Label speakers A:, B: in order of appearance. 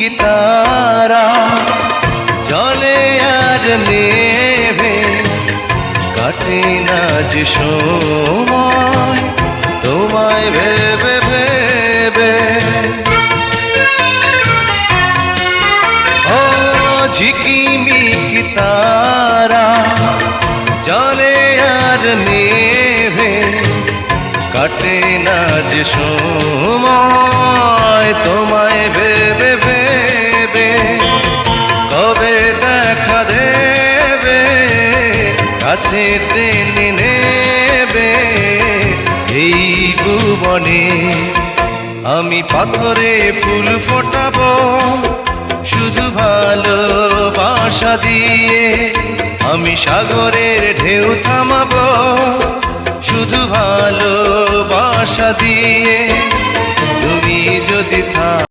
A: কি তারা জলে আর নেভে কাটে না যে সময় তোমায় ভেবে ভেবে। ও ঝিকিমিকি তারা জলে আর নেভে কাটে না যে সময় তোমায় ভেবে ভেবে। কবে দেখা দেবে কাছে টেনে নেবে এই ভুবনে। আমি পাথরে ফুল ফোটাবো শুধু ভালোবাসা দিয়ে, আমি সাগরের ঢেউ থামাবো শুধু ভালোবাসা দিয়ে। তুমি যদি